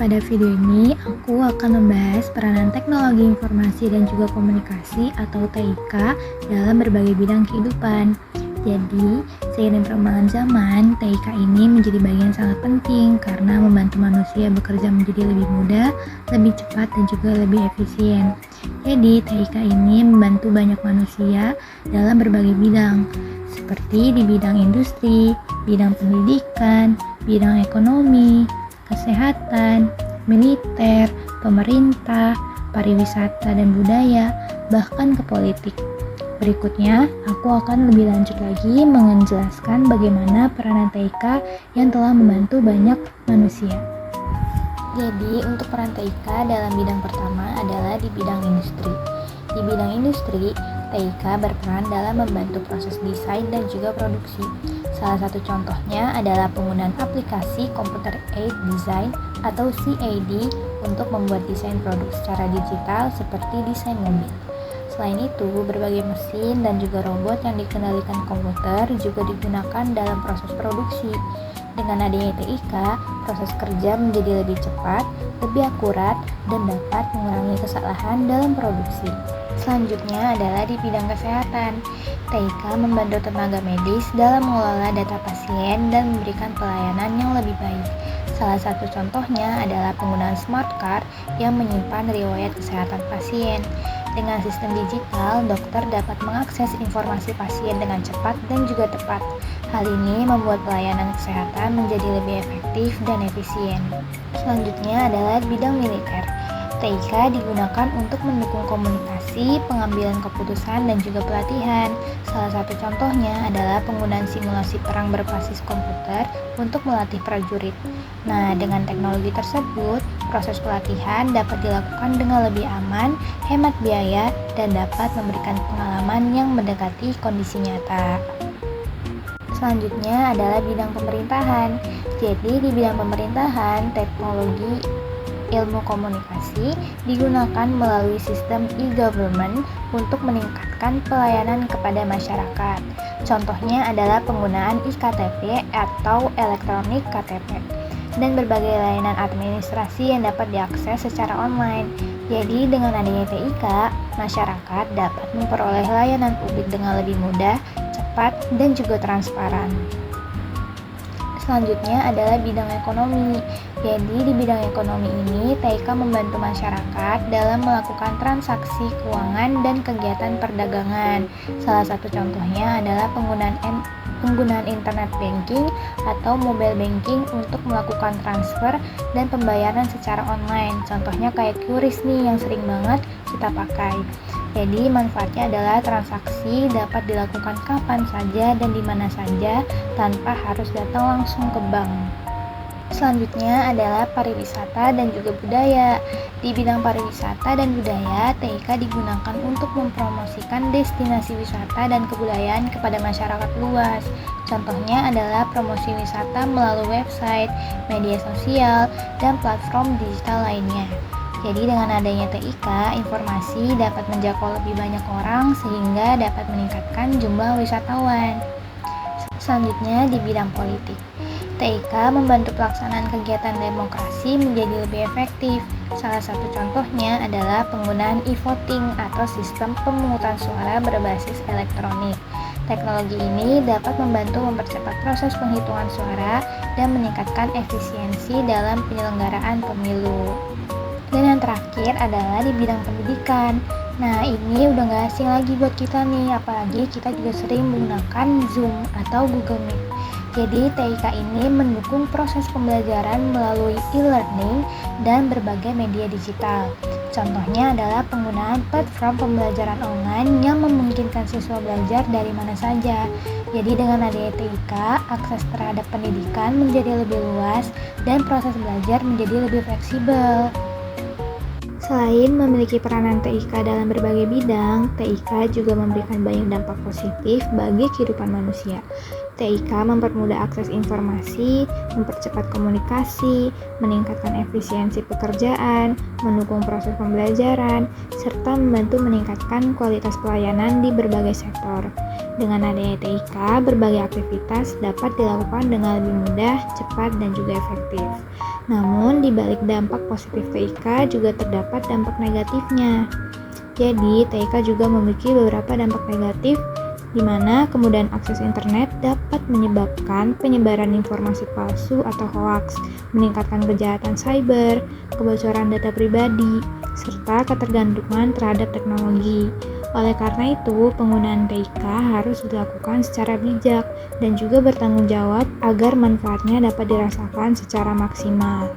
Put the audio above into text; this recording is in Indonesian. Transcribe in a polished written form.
Pada video ini, aku akan membahas peranan teknologi informasi dan juga komunikasi atau TIK dalam berbagai bidang kehidupan. Jadi, seiring perkembangan zaman, TIK ini menjadi bagian sangat penting karena membantu manusia bekerja menjadi lebih mudah, lebih cepat, dan juga lebih efisien. Jadi, TIK ini membantu banyak manusia dalam berbagai bidang, seperti di bidang industri, bidang pendidikan, bidang ekonomi, kesehatan, militer, pemerintah, pariwisata dan budaya, bahkan ke politik. Berikutnya, aku akan lebih lanjut lagi menjelaskan bagaimana peranan TIK yang telah membantu banyak manusia. Jadi, untuk peran TIK dalam bidang pertama adalah di bidang industri. Di bidang industri, TIK berperan dalam membantu proses desain dan juga produksi. Salah satu contohnya adalah penggunaan aplikasi Computer Aided Design atau CAD untuk membuat desain produk secara digital seperti desain mobil. Selain itu, berbagai mesin dan juga robot yang dikendalikan komputer juga digunakan dalam proses produksi. Dengan adanya TIK, proses kerja menjadi lebih cepat, lebih akurat, dan dapat mengurangi kesalahan dalam produksi. Selanjutnya adalah di bidang kesehatan. TIK membantu tenaga medis dalam mengelola data pasien dan memberikan pelayanan yang lebih baik. Salah satu contohnya adalah penggunaan smart card yang menyimpan riwayat kesehatan pasien. Dengan sistem digital, dokter dapat mengakses informasi pasien dengan cepat dan juga tepat. Hal ini membuat pelayanan kesehatan menjadi lebih efektif dan efisien. Selanjutnya adalah bidang militer. TIK digunakan untuk mendukung komunikasi, pengambilan keputusan, dan juga pelatihan. Salah satu contohnya adalah penggunaan simulasi perang berbasis komputer untuk melatih prajurit. Nah, dengan teknologi tersebut, proses pelatihan dapat dilakukan dengan lebih aman, hemat biaya, dan dapat memberikan pengalaman yang mendekati kondisi nyata. Selanjutnya adalah bidang pemerintahan. Jadi, di bidang pemerintahan, teknologi ilmu komunikasi digunakan melalui sistem e-government untuk meningkatkan pelayanan kepada masyarakat. Contohnya adalah penggunaan iKTP atau elektronik KTP dan berbagai layanan administrasi yang dapat diakses secara online. Jadi dengan adanya TIK, masyarakat dapat memperoleh layanan publik dengan lebih mudah, cepat, dan juga transparan. Selanjutnya adalah bidang ekonomi. Jadi di bidang ekonomi ini, TIK membantu masyarakat dalam melakukan transaksi keuangan dan kegiatan perdagangan. Salah satu contohnya adalah penggunaan internet banking atau mobile banking untuk melakukan transfer dan pembayaran secara online. Contohnya kayak QRIS nih yang sering banget kita pakai. Jadi manfaatnya adalah transaksi dapat dilakukan kapan saja dan di mana saja tanpa harus datang langsung ke bank. Selanjutnya adalah pariwisata dan juga budaya. Di bidang pariwisata dan budaya, TIK digunakan untuk mempromosikan destinasi wisata dan kebudayaan kepada masyarakat luas. Contohnya adalah promosi wisata melalui website, media sosial, dan platform digital lainnya. Jadi dengan adanya TIK, informasi dapat menjangkau lebih banyak orang sehingga dapat meningkatkan jumlah wisatawan. Selanjutnya di bidang politik. TIK membantu pelaksanaan kegiatan demokrasi menjadi lebih efektif. Salah satu contohnya adalah penggunaan e-voting atau sistem pemungutan suara berbasis elektronik. Teknologi ini dapat membantu mempercepat proses penghitungan suara dan meningkatkan efisiensi dalam penyelenggaraan pemilu. Dan yang terakhir adalah di bidang pendidikan. Nah, ini udah gak asing lagi buat kita nih, apalagi kita juga sering menggunakan Zoom atau Google Meet. Jadi, TIK ini mendukung proses pembelajaran melalui e-learning dan berbagai media digital. Contohnya adalah penggunaan platform pembelajaran online yang memungkinkan siswa belajar dari mana saja. Jadi dengan adanya TIK, akses terhadap pendidikan menjadi lebih luas dan proses belajar menjadi lebih fleksibel. Selain memiliki peranan TIK dalam berbagai bidang, TIK juga memberikan banyak dampak positif bagi kehidupan manusia. TIK mempermudah akses informasi, mempercepat komunikasi, meningkatkan efisiensi pekerjaan, mendukung proses pembelajaran, serta membantu meningkatkan kualitas pelayanan di berbagai sektor. Dengan adanya TIK, berbagai aktivitas dapat dilakukan dengan lebih mudah, cepat, dan juga efektif. Namun, di balik dampak positif TIK juga terdapat dampak negatifnya. Jadi, TIK juga memiliki beberapa dampak negatif, di mana kemudahan akses internet dapat menyebabkan penyebaran informasi palsu atau hoaks, meningkatkan kejahatan cyber, kebocoran data pribadi, serta ketergantungan terhadap teknologi. Oleh karena itu, penggunaan TIK harus dilakukan secara bijak dan juga bertanggung jawab agar manfaatnya dapat dirasakan secara maksimal.